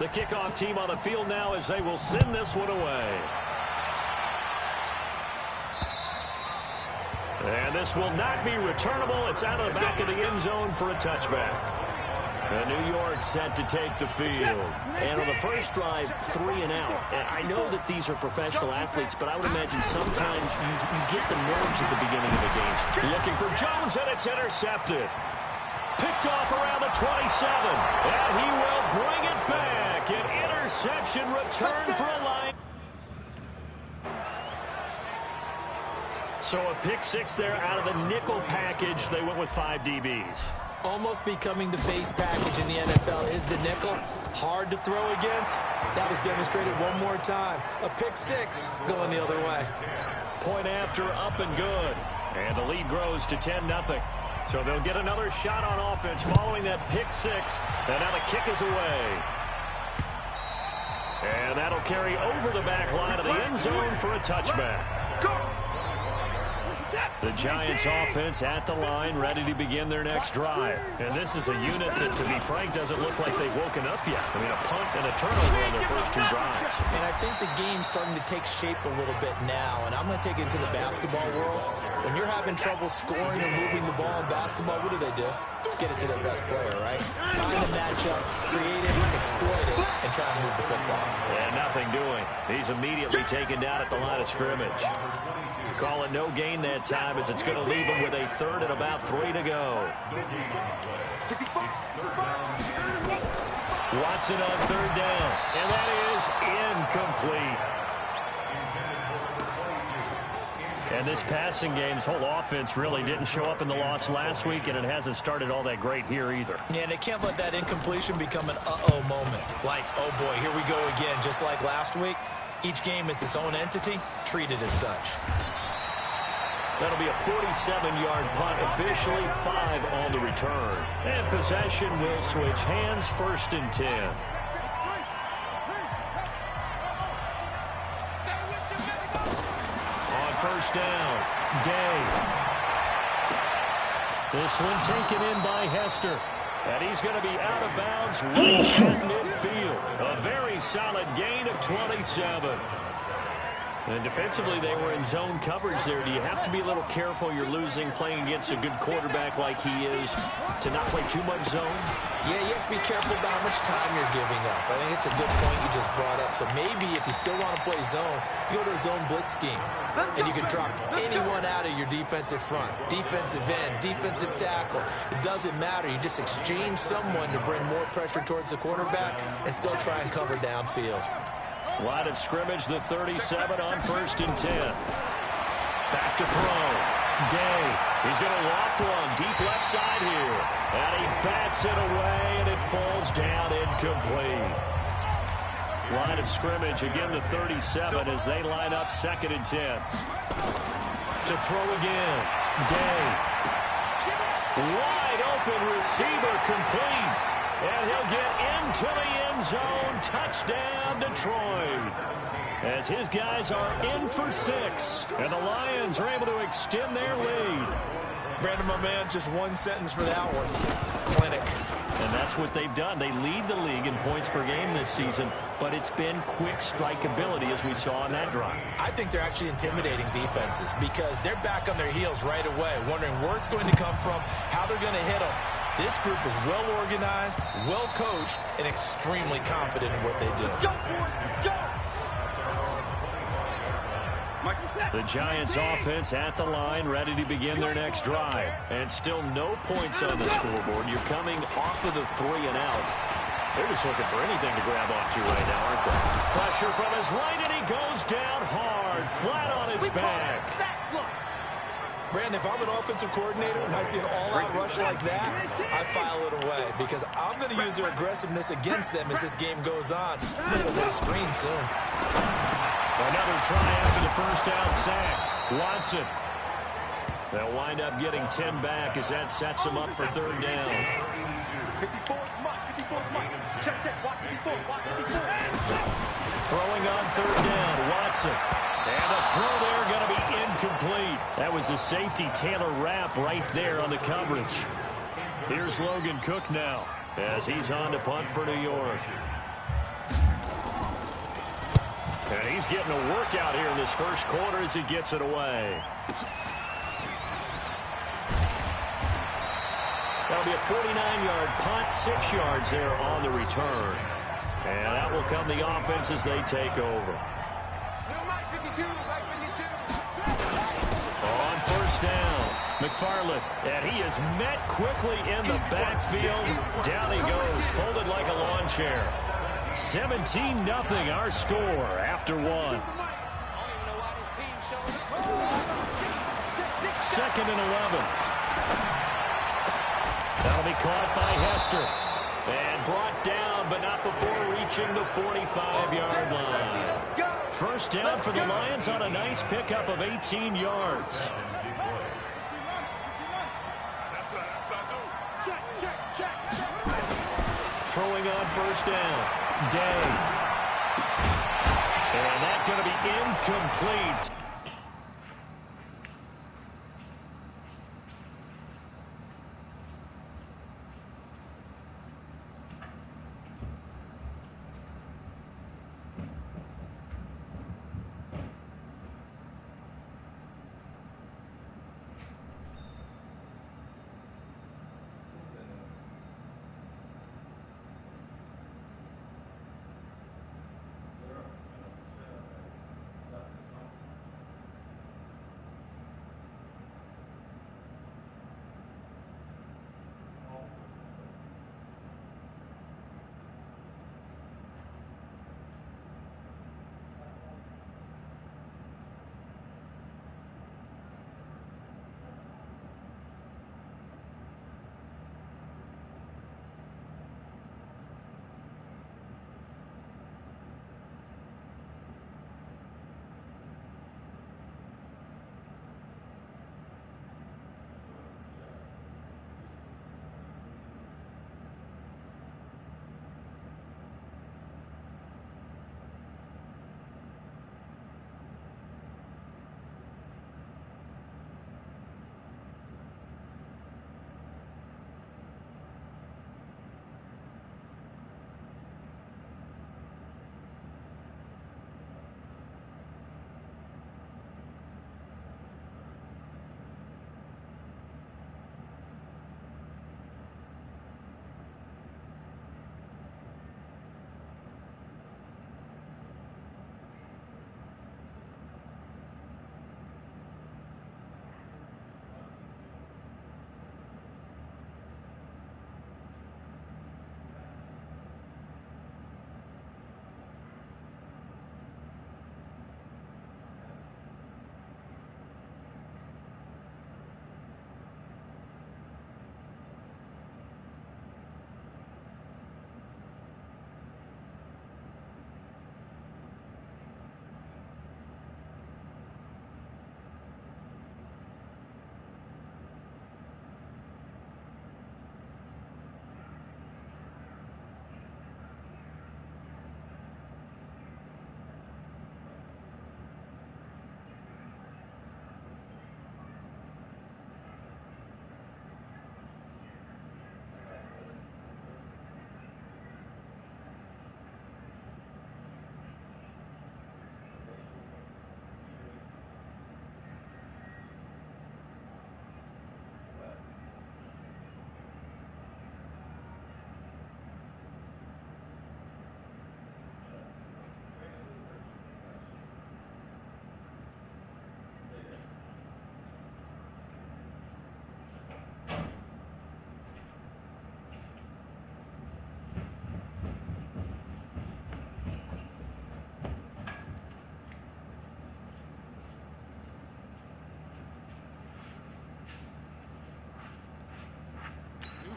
The kickoff team on the field now as they will send this one away. And this will not be returnable. It's out of the back of the end zone for a touchback. And New York set to take the field. And on the first drive, 3 and out. And I know that these are professional athletes, but I would imagine sometimes you get the nerves at the beginning of the game. Looking for Jones, and it's intercepted. Picked off around the 27. And he will bring it back. An interception return for a line. So a pick 6 there out of the nickel package. They went with 5 DBs. Almost becoming the base package in the NFL is the nickel. Hard to throw against. That was demonstrated one more time. A pick 6 going the other way. Point after, up and good. And the lead grows to 10-0. So they'll get another shot on offense following that pick 6. And now the kick is away. And that'll carry over the back line of the end zone for a touchback. The Giants offense at the line, ready to begin their next drive. And this is a unit that, to be frank, doesn't look like they've woken up yet. I mean, a punt and a turnover on their first 2 drives. And I think the game's starting to take shape a little bit now. And I'm going to take it to the basketball world. When you're having trouble scoring or moving the ball in basketball, what do? Get it to their best player, right? Find a matchup, create it, exploit it, and try to move the football. And nothing doing. He's immediately taken down at the line of scrimmage. Call it no gain that time as it's going to leave him with a 3rd and about 3 to go. Watson on 3rd down, and that is incomplete. And this passing game's whole offense really didn't show up in the loss last week, and it hasn't started all that great here either. Yeah, and they can't let that incompletion become an uh-oh moment. Like, oh boy, here we go again, just like last week. Each game is its own entity, treated as such. That'll be a 47-yard punt, officially 5 on the return. And possession will switch hands, 1st and 10. On 1st down, Day. This one taken in by Hester. And he's going to be out of bounds right at midfield. A very solid gain of 27. And defensively, they were in zone coverage there. Do you have to be a little careful? You're losing, playing against a good quarterback like he is, to not play too much zone? Yeah, you have to be careful about how much time you're giving up. I think it's a good point you just brought up. So maybe if you still want to play zone, you go to a zone blitz scheme. And you can drop anyone out of your defensive front. Defensive end, defensive tackle. It doesn't matter. You just exchange someone to bring more pressure towards the quarterback and still try and cover downfield. Line of scrimmage, the 37 on 1st and 10. Back to throw. Day. He's going to loft one deep left side here. And he bats it away, and it falls down incomplete. Line of scrimmage, again the 37 as they line up 2nd and 10. To throw again. Day. Wide open receiver complete. And he'll get into the end zone. Touchdown, Detroit. As his guys are in for 6. And the Lions are able to extend their lead. Brandon, my man, just one sentence for that one. Clinic. And that's what they've done. They lead the league in points per game this season, but it's been quick strikeability as we saw on that drive. I think they're actually intimidating defenses because they're back on their heels right away, wondering where it's going to come from, how they're going to hit them. This group is well organized, well coached, and extremely confident in what they do. The Giants offense at the line, ready to begin their next drive. And still no points on the scoreboard. You're coming off of the 3 and out. They're just looking for anything to grab onto right now, aren't they? Pressure from his right, and he goes down hard, flat on his back. Brandon, if I'm an offensive coordinator and I see an all-out rush like that, I file it away because I'm going to use their aggressiveness against them as this game goes on. I'm going to hit a screen soon. Another try after the 1st down sack. Watson. They'll wind up getting 10 back as that sets them up for 3rd down. Throwing on 3rd down, Watson. And the throw there going to be incomplete. That was a safety Taylor Rapp right there on the coverage. Here's Logan Cook now as he's on to punt for New York. he's getting a workout here in this first quarter as he gets it away. That'll be a 49-yard punt, 6 yards there on the return. And that will come the offense as they take over. On first down, McFarland, and he is met quickly in the backfield. Down he goes, folded like a lawn chair. 17-0 our score after one. 2nd and 11. That'll be caught by Hester. And brought down, but not before reaching the 45-yard line. First down for the Lions on a nice pickup of 18 yards. Throwing on first down. Day. And that's going to be incomplete.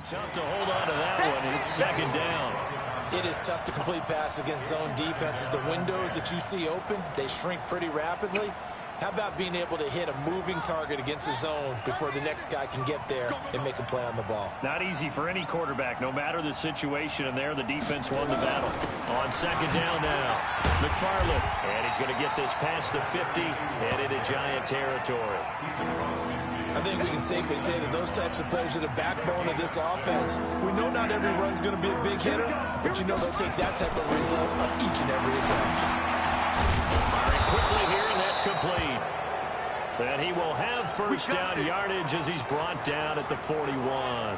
Tough to hold on to that one, and it's 2nd down. It is tough to complete passes against zone defenses. The windows that you see open, they shrink pretty rapidly. How about being able to hit a moving target against a zone before the next guy can get there and make a play on the ball? Not easy for any quarterback, no matter the situation, and there the defense won the battle. On 2nd down now, McFarland, and he's going to get this past the 50 and into Giant territory. I think we can safely say that those types of plays are the backbone of this offense. We know not every run's going to be a big hitter, but you know they'll take that type of result on each and every attempt. Firing quickly here, and that's complete. And he will have first down yardage as he's brought down at the 41.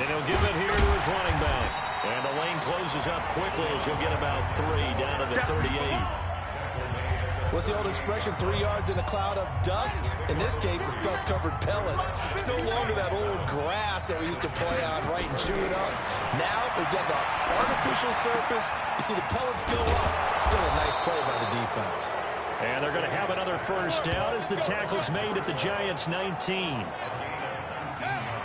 And he'll give it here to his running back. And the lane closes up quickly as he'll get about 3 down to the 38. What's the old expression, 3 yards in a cloud of dust? In this case, it's dust-covered pellets. It's no longer that old grass that we used to play on, right, and chew it up. Now we've got the artificial surface. You see the pellets go up. Still a nice play by the defense. And they're going to have another first down as the tackle's made at the Giants' 19.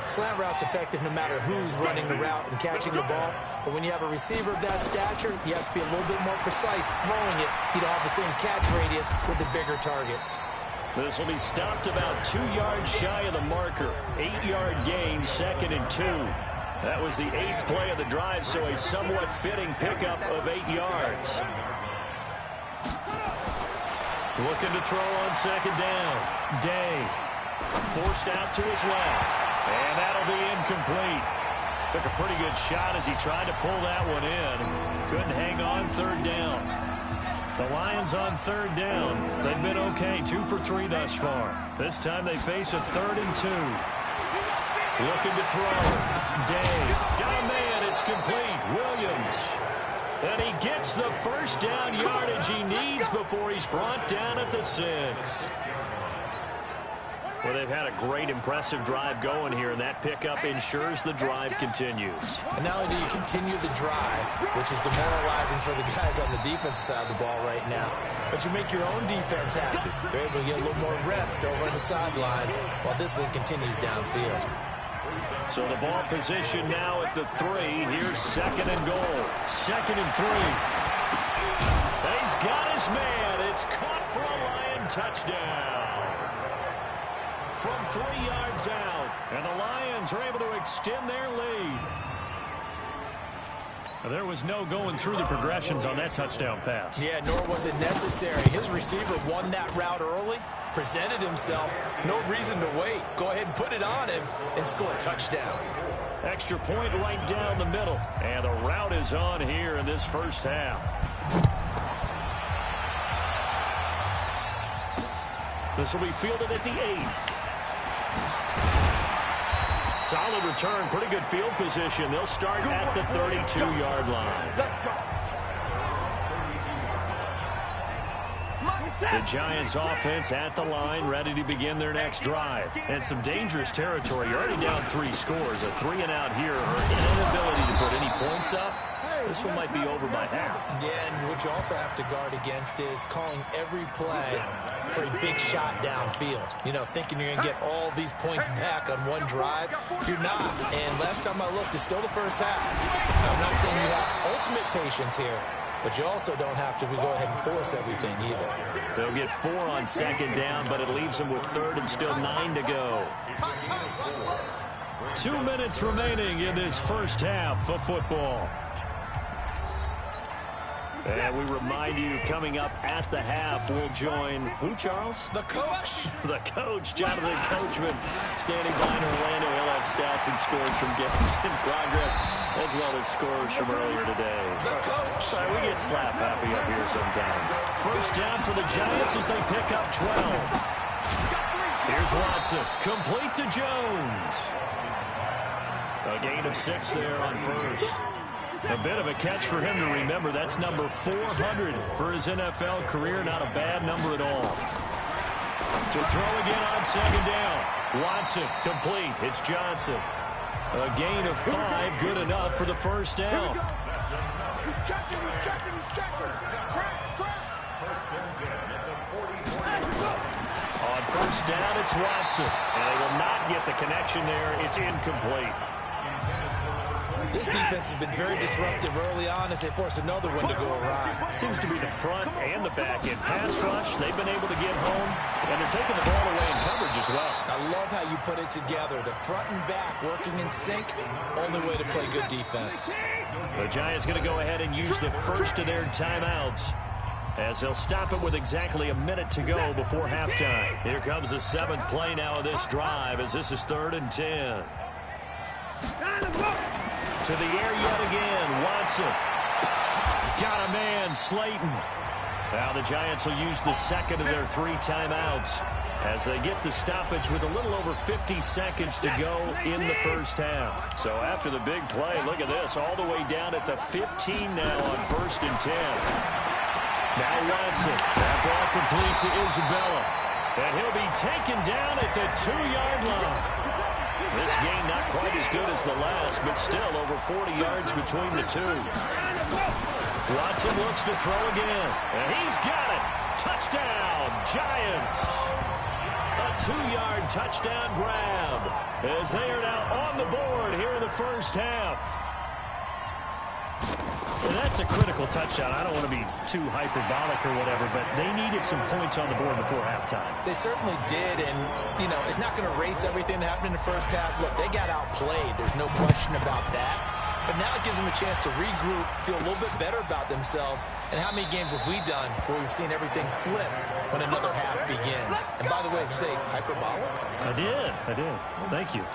Slant route's effective no matter who's running the route and catching the ball. But when you have a receiver of that stature, you have to be a little bit more precise throwing it. You don't have the same catch radius with the bigger targets. This will be stopped about 2 yards shy of the marker. 8-yard gain, 2nd and 2. That was the 8th play of the drive, so a somewhat fitting pickup of 8 yards. Looking to throw on 2nd down. Day forced out to his left. And that'll be incomplete. Took a pretty good shot as he tried to pull that one in. Couldn't hang on 3rd down. The Lions on 3rd down. They've been okay, 2 for 3 thus far. This time they face a 3rd and 2. Looking to throw. Day. Got a man. It's complete. Williams. And he gets the first down yardage he needs before he's brought down at the 6. Well, they've had a great, impressive drive going here, and that pickup ensures the drive continues. And not only do you continue the drive, which is demoralizing for the guys on the defensive side of the ball right now, but you make your own defense happy. They're able to get a little more rest over on the sidelines while this one continues downfield. So the ball position now at the 3. Here's 2nd and goal. 2nd and 3. He's got his man. It's caught for a Lion touchdown. From 3 yards out, and the Lions are able to extend their lead. There was no going through the progressions on that touchdown pass. Yeah, nor was it necessary. His receiver won that route early, presented himself, no reason to wait. Go ahead and put it on him and score a touchdown. Extra point right down the middle, and the route is on here in this first half. This will be fielded at the 8. Solid return, pretty good field position. They'll start at the 32-yard line. The Giants offense at the line, ready to begin their next drive. And some dangerous territory. You're already down 3 scores. A 3 and out here, or an inability to put any points up. This one might be over by half. Yeah, and what you also have to guard against is calling every play for a big shot downfield. You know, thinking you're going to get all these points back on one drive. You're not. And last time I looked, it's still the first half. I'm not saying you have ultimate patience here, but you also don't have to go ahead and force everything either. They'll get 4 on 2nd down, but it leaves them with 3rd and still 9 to go. 2 minutes remaining in this first half of football. And we remind you, coming up at the half, we'll join who, Charles? The coach. The coach, Jonathan Coachman, standing by in Orlando. He'll have stats and scores from games in progress, as well as scores from earlier today. The coach. Sorry, we get slap happy up here sometimes. First down for the Giants as they pick up 12. Here's Watson, complete to Jones. A gain of 6 there on first. A bit of a catch for him to remember. That's number 400 for his NFL career. Not a bad number at all. To throw again on 2nd down. Watson, complete. It's Johnson. A gain of 5, good enough for the first down. He's checking. On first down, it's Watson. And they will not get the connection there. It's incomplete. This defense has been very disruptive early on as they force another one to go awry. Seems to be the front and the back end. Pass rush, they've been able to get home, and they're taking the ball away in coverage as well. I love how you put it together. The front and back working in sync, only way to play good defense. The Giants going to go ahead and use the first of their timeouts, as they'll stop it with exactly a minute to go before halftime. Here comes the 7th play now of this drive, as this is 3rd and 10. To the air yet again. Watson. Got a man, Slayton. Now the Giants will use the second of their 3 timeouts as they get the stoppage with a little over 50 seconds to go in the first half. So after the big play, look at this, all the way down at the 15 now on 1st and 10. Now Watson. That ball complete to Isabella. And he'll be taken down at the 2-yard line. This game not quite as good as the last, but still over 40 yards between the two. Watson looks to throw again, and he's got it. Touchdown, Giants. A 2-yard touchdown grab as they are now on the board here in the first half. And that's a critical touchdown. I don't want to be too hyperbolic or whatever, but they needed some points on the board before halftime. They certainly did, and, you know, it's not going to erase everything that happened in the first half. Look, they got outplayed. There's no question about that. But now it gives them a chance to regroup, feel a little bit better about themselves. And how many games have we done where we've seen everything flip when another half begins? And by the way, did you say hyperbolic? I did. Thank you.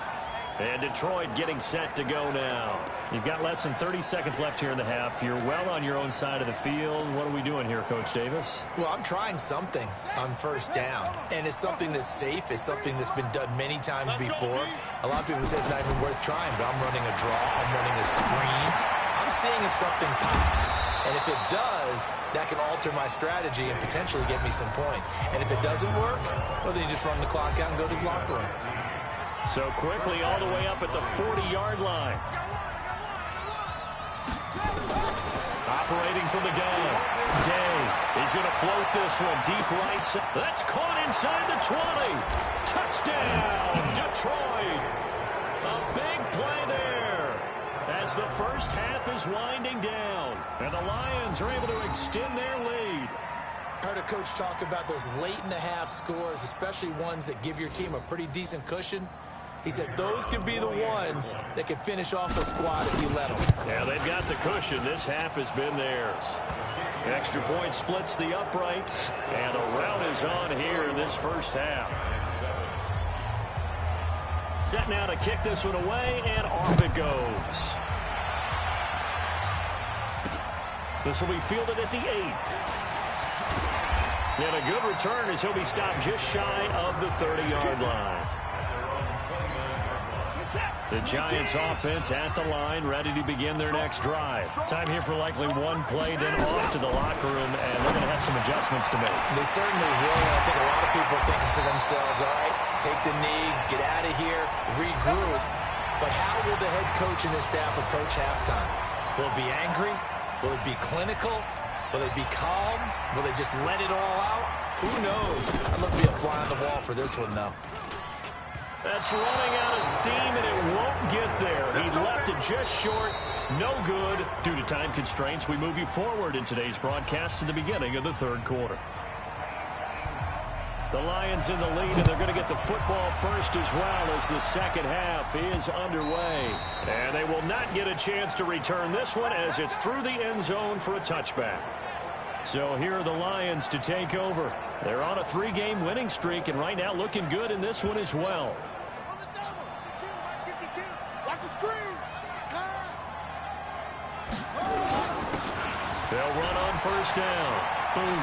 And Detroit getting set to go now. You've got less than 30 seconds left here in the half. You're well on your own side of the field. What are we doing here, Coach Davis? Well, I'm trying something on first down. And it's something that's safe. It's something that's been done many times before. A lot of people say it's not even worth trying, but I'm running a draw. I'm running a screen. I'm seeing if something pops. And if it does, that can alter my strategy and potentially get me some points. And if it doesn't work, well, then you just run the clock out and go to the locker room. So quickly all the way up at the 40-yard line. Operating from the gun. Day is going to float this one deep right side. That's caught inside the 20. Touchdown, Detroit. A big play there as the first half is winding down. And the Lions are able to extend their lead. I heard a coach talk about those late-in-the-half scores, especially ones that give your team a pretty decent cushion. He said those could be the ones that can finish off the squad if you let them. Yeah, they've got the cushion. This half has been theirs. Extra point splits the uprights, and a rout is on here in this first half. Set now to kick this one away, and off it goes. This will be fielded at the 8. And a good return as he'll be stopped just shy of the 30-yard line. The Giants offense at the line, ready to begin their next drive. Time here for likely one play, then off to the locker room, and they're going to have some adjustments to make. They certainly will. I think a lot of people are thinking to themselves, all right, take the knee, get out of here, regroup. But how will the head coach and his staff approach halftime? Will it be angry? Will it be clinical? Will they be calm? Will they just let it all out? Who knows? I'm going to be a fly on the wall for this one, though. That's running out of steam, and it won't get there. He left it just short. No good. Due to time constraints, we move you forward in today's broadcast to the beginning of the third quarter. The Lions in the lead, and they're going to get the football first as well as the second half is underway. And they will not get a chance to return this one as it's through the end zone for a touchback. So here are the Lions to take over. They're on a 3-game winning streak, and right now looking good in this one as well. They'll run on first down. Boom.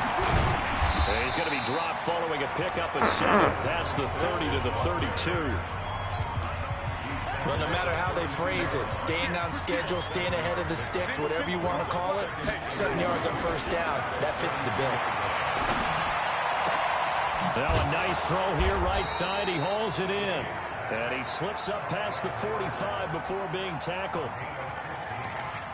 And he's going to be dropped following a pickup of 7 past the 30 to the 32. Well, no matter how they phrase it, staying on schedule, staying ahead of the sticks, whatever you want to call it, 7 yards on first down, that fits the bill. Now a nice throw here right side. He hauls it in. And he slips up past the 45 before being tackled.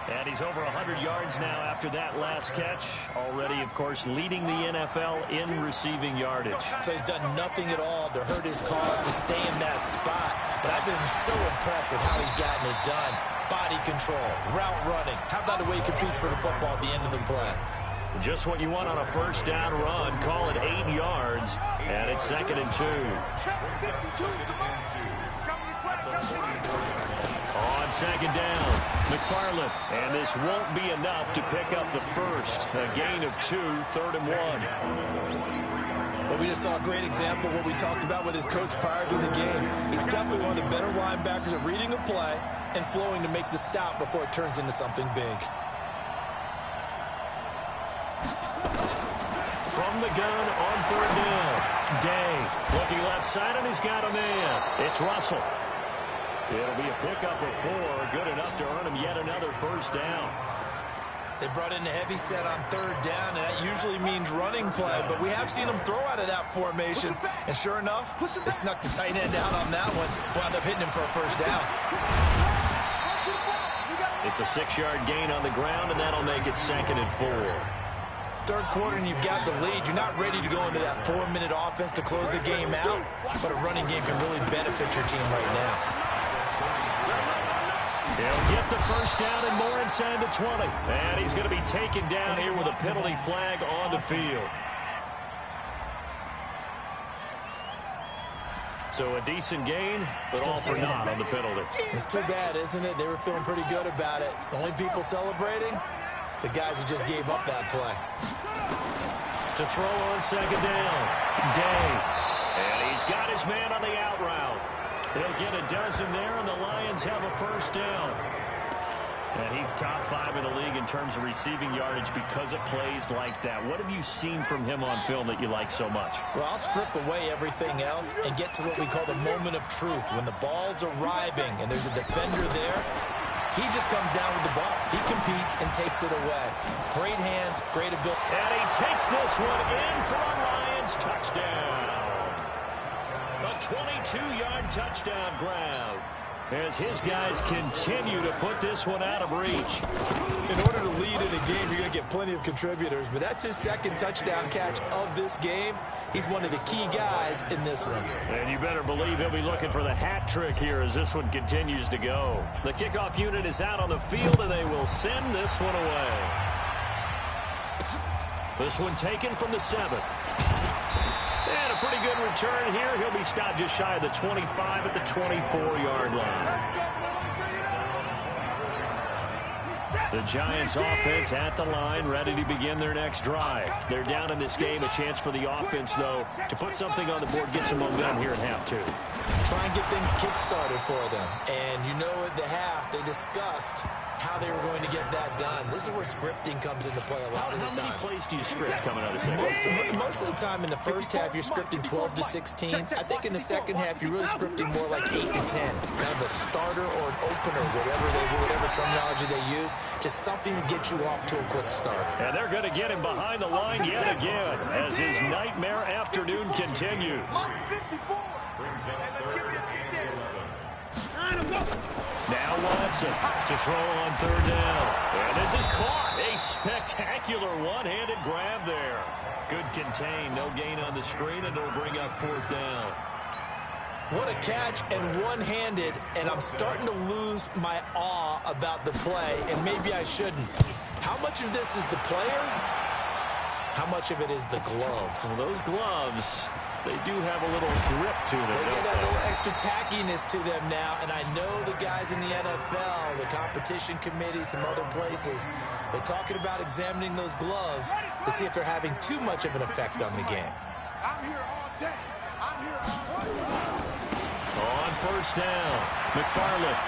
And he's over 100 yards now after that last catch. Already, of course, leading the NFL in receiving yardage. So he's done nothing at all to hurt his cause, to stay in that spot. But I've been so impressed with how he's gotten it done. Body control, route running. How about the way he competes for the football at the end of the play? Just what you want on a first down run. Call it 8 yards. And it's 2nd and 2. On second down, McFarland. And this won't be enough to pick up the first. A gain of 2, 3rd and 1. Well, we just saw a great example of what we talked about with his coach prior to the game. He's definitely one of the better linebackers at reading a play and flowing to make the stop before it turns into something big. From the gun on third down. Day looking left side, and he's got a man. It's Russell. It'll be a pickup of 4, good enough to earn him yet another first down. They brought in a heavy set on third down, and that usually means running play, but we have seen them throw out of that formation, and sure enough, they snuck the tight end out on that one, wound up hitting him for a first down. It's a 6-yard gain on the ground, and that'll make it 2nd and 4. Third quarter, and you've got the lead. You're not ready to go into that 4-minute offense to close the game out, but a running game can really benefit your team right now. He'll get the first down and more inside the 20. And he's going to be taken down here with a penalty flag on the field. So a decent gain, but all for naught on the penalty. It's too bad, isn't it? They were feeling pretty good about it. The only people celebrating, the guys who just gave up that play. To throw on second down. Day. And he's got his man on the out route. He'll get a dozen there, and the Lions have a first down. And he's top 5 in the league in terms of receiving yardage because it plays like that. What have you seen from him on film that you like so much? Well, I'll strip away everything else and get to what we call the moment of truth. When the ball's arriving and there's a defender there, he just comes down with the ball. He competes and takes it away. Great hands, great ability. And he takes this one in for a Lions touchdown. A 22-yard touchdown grab as his guys continue to put this one out of reach. In order to lead in a game, you're going to get plenty of contributors, but that's his 2nd touchdown catch of this game. He's one of the key guys in this one. And you better believe he'll be looking for the hat trick here as this one continues to go. The kickoff unit is out on the field, and they will send this one away. This one taken from the 7. And a pretty good return here. He'll be stopped just shy of the 25 at the 24-yard line. The Giants offense at the line, ready to begin their next drive. They're down in this game. A chance for the offense, though, to put something on the board, get some momentum here in half 2. Try and get things kick-started for them. And you know at the half, they discussed how they were going to get that done. This is where scripting comes into play a lot of the time. How many plays do you script coming out of second? Most of the time in the first half, you're scripting 12 to 16. I think in the second half, you're really scripting more like 8 to 10. Kind of a starter or an opener, whatever terminology they use. Just something to get you off to a quick start. And they're going to get him behind the line yet again as his nightmare afternoon continues. Now Watson to throw on third down. And this is caught. A spectacular one-handed grab there. Good contain. No gain on the screen, and it'll bring up 4th down. What a catch and one-handed, and I'm starting to lose my awe about the play, and maybe I shouldn't. How much of this is the player? How much of it is the glove? Well, those gloves, they do have a little grip to them. They get that little extra tackiness to them now, and I know the guys in the NFL, the competition committee, some other places, they're talking about examining those gloves to see if they're having too much of an effect on the game. I'm here all day. I'm here all day. On first down, McFarland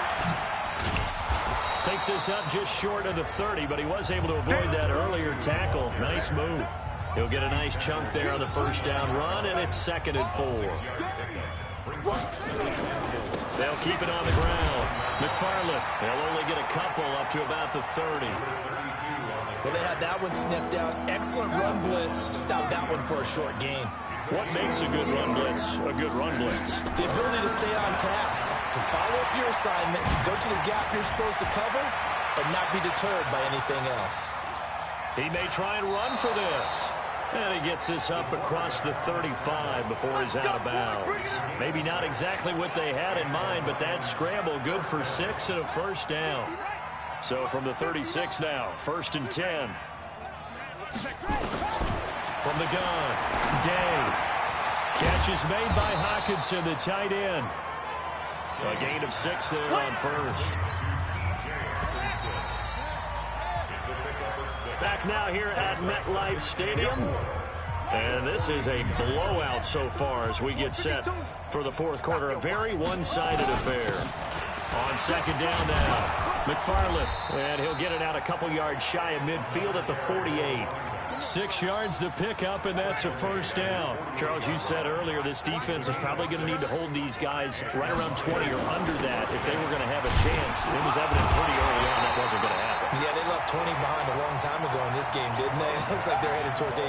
takes this up just short of the 30, but he was able to avoid that earlier tackle. Nice move. He'll get a nice chunk there on the first down run, and it's 2nd and 4. They'll keep it on the ground. McFarland, they'll only get a couple up to about the 30. Well, they had that one snipped out. Excellent run blitz. Stopped that one for a short gain. What makes a good run blitz a good run blitz? The ability to stay on task, to follow up your assignment, go to the gap you're supposed to cover, and not be deterred by anything else. He may try and run for this. And he gets this up across the 35 before he's out of bounds. Maybe not exactly what they had in mind, but that scramble good for 6 and a first down. So from the 36 now, 1st and 10. From the gun, Day. Catch is made by Hawkinson, the tight end. A gain of 6 there on first. Back now here at MetLife Stadium. And this is a blowout so far as we get set for the fourth quarter. A very one-sided affair. On second down now, McFarland. And he'll get it out a couple yards shy of midfield at the 48. 6 yards to pick up, and that's a first down. Charles, you said earlier this defense is probably going to need to hold these guys right around 20 or under that if they were going to have a chance. It was evident pretty early on that wasn't going to happen. Yeah, they left 20 behind a long time ago in this game, didn't they? It looks like they're headed towards a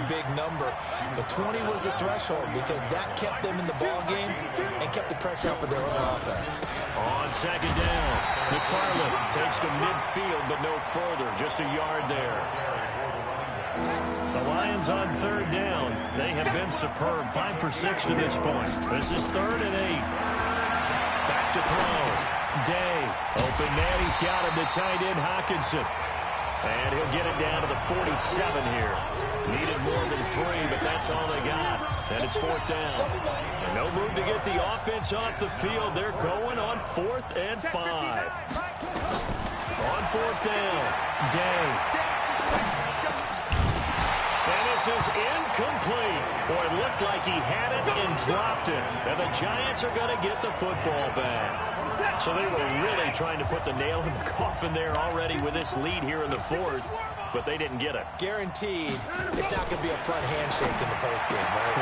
big number. But 20 was the threshold because that kept them in the ball game and kept the pressure off of their own offense. On second down, McFarland takes to midfield, but no further, just a yard there. The Lions on third down. They have been superb. 5 for 6 to this point. This is 3rd and 8. Back to throw. Day. Open man. He's got him. The tight end, Hawkinson. And he'll get it down to the 47 here. Needed more than 3, but that's all they got. And it's 4th down. And no move to get the offense off the field. They're going on 4th and 5. On 4th down. Day. And this is incomplete. Boy, it looked like he had it and dropped it. And the Giants are going to get the football back. So they were really trying to put the nail in the coffin there already with this lead here in the 4th, but they didn't get it. Guaranteed, it's not going to be a front handshake in the postgame, right?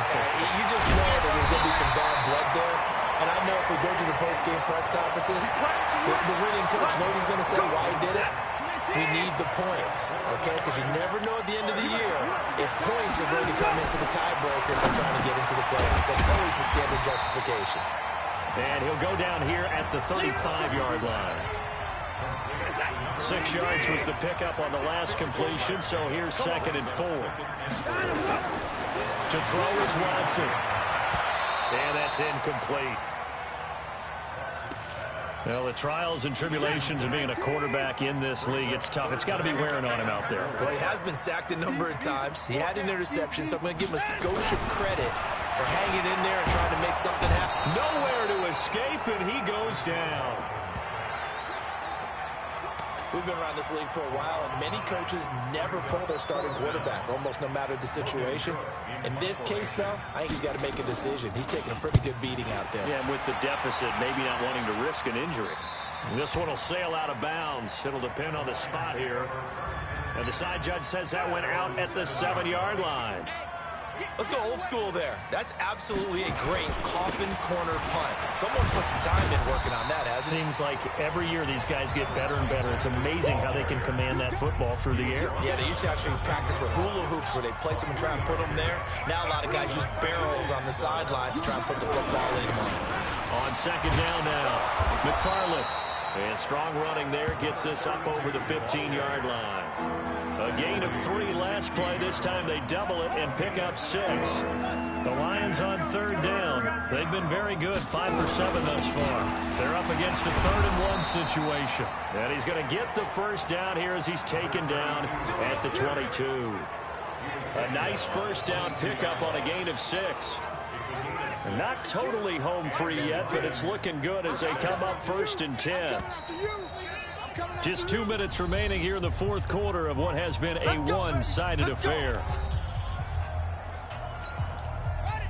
You just know that there's going to be some bad blood there. And I know if we go to the postgame press conferences, the winning coach knows he's going to say why he did it. We need the points, okay? Because you never know at the end of the year if points are going to come into the tiebreaker if they're trying to get into the playoffs. That's always the standard justification. And he'll go down here at the 35-yard line. 6 yards was the pickup on the last completion, so here's 2nd and 4. To throw is Watson. And that's incomplete. Well, the trials and tribulations of being a quarterback in this league, it's tough. It's got to be wearing on him out there. Well, he has been sacked a number of times. He had an interception, so I'm going to give him a skosh of credit for hanging in there and trying to make something happen. Nowhere to escape, and he goes down. We've been around this league for a while, and many coaches never pull their starting quarterback, almost no matter the situation. In this case, though, I think he's got to make a decision. He's taking a pretty good beating out there. Yeah, and with the deficit, maybe not wanting to risk an injury. This one will sail out of bounds. It'll depend on the spot here. And the side judge says that went out at the 7-yard line. Let's go old school there. That's absolutely a great coffin corner punt. Someone's put some time in working on that, hasn't it? Seems like every year these guys get better and better. It's amazing how they can command that football through the air. Yeah, they used to actually practice with hula hoops where they place them and try and put them there. Now a lot of guys use barrels on the sidelines to try and put the football in. On second down now, McFarland. And strong running there gets this up over the 15-yard line. A gain of 3 last play. This time they double it and pick up 6. The Lions on third down. They've been very good. 5 for 7 thus far. They're up against a 3rd and 1 situation. And he's going to get the first down here as he's taken down at the 22. A nice first down pickup on a gain of 6. Not totally home free yet, but it's looking good as they come up 1st and 10. Just 2 minutes remaining here in the 4th quarter of what has been a one-sided affair.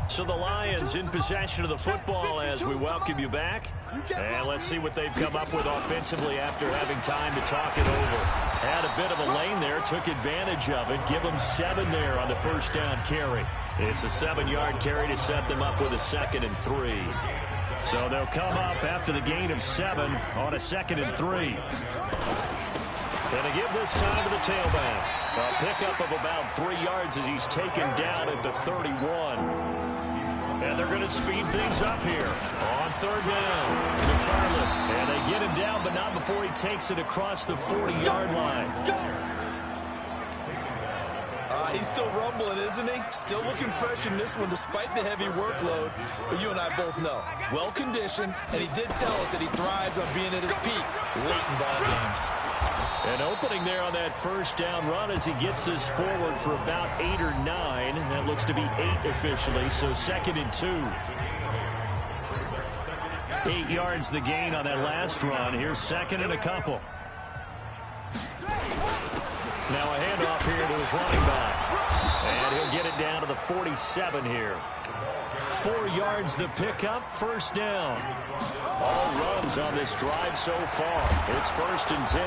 So the Lions in possession of the football as we welcome you back. And let's see what they've come up with offensively after having time to talk it over. Had a bit of a lane there, took advantage of it. Give them 7 there on the first down carry. It's a 7-yard carry to set them up with a 2nd and 3. So they'll come up after the gain of 7 on a 2nd and 3. Going to give this time to the tailback. A pickup of about 3 yards as he's taken down at the 31. And they're going to speed things up here on 3rd down. McFarland. And they get him down, but not before he takes it across the 40-yard line. He's still rumbling, isn't he? Still looking fresh in this one despite the heavy workload. But you and I both know, well-conditioned, and he did tell us that he thrives on being at his peak late in ball games. An opening there on that first down run as he gets this forward for about 8 or 9. That looks to be 8 officially, so 2nd and 2. 8 yards the gain on that last run. Here's 2nd and a couple. Now a handoff here to his running back. And he'll get it down to the 47 here. 4 yards the pickup, first down. All runs on this drive so far. It's 1st and 10.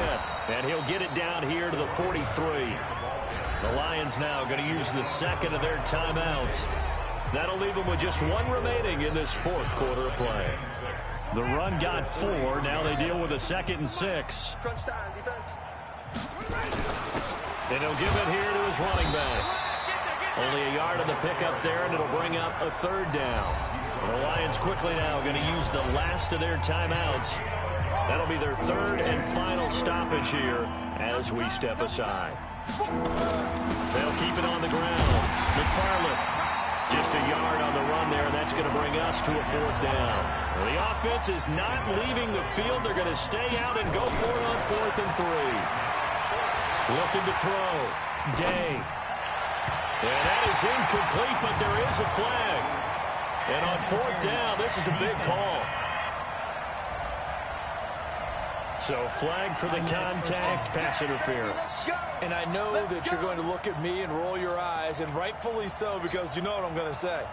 And he'll get it down here to the 43. The Lions now going to use the second of their timeouts. That'll leave them with just 1 remaining in this 4th quarter of play. The run got 4. Now they deal with a 2nd and 6. Crunch time, defense. And he'll give it here to his running back. Only a yard on the pickup there, and it'll bring up a 3rd down. And the Lions quickly now going to use the last of their timeouts. That'll be their 3rd and final stoppage here as we step aside. They'll keep it on the ground. McFarland, just a yard on the run there, and that's going to bring us to a 4th down. Well, the offense is not leaving the field. They're going to stay out and go for it on 4th and 3. Looking to throw. Day. And that is incomplete, but there is a flag. And on 4th down, this is a big call. So flag for the contact, pass interference. And I know that you're going to look at me and roll your eyes, and rightfully so, because you know what I'm going to say.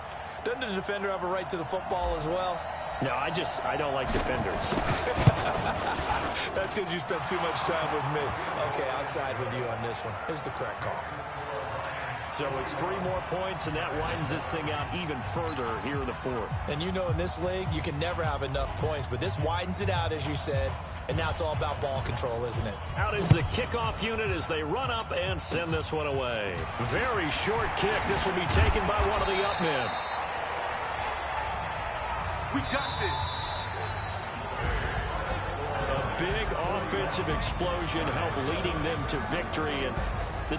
Doesn't the defender have a right to the football as well? No, I don't like defenders. That's because you spent too much time with me. Okay, I'll side with you on this one. Here's the correct call. So it's 3 more points, and that widens this thing out even further here in the 4th. And you know in this league, you can never have enough points, but this widens it out, as you said, and now it's all about ball control, isn't it? Out is the kickoff unit as they run up and send this one away. Very short kick. This will be taken by one of the up men. We got this. A big offensive explosion helped leading them to victory, and the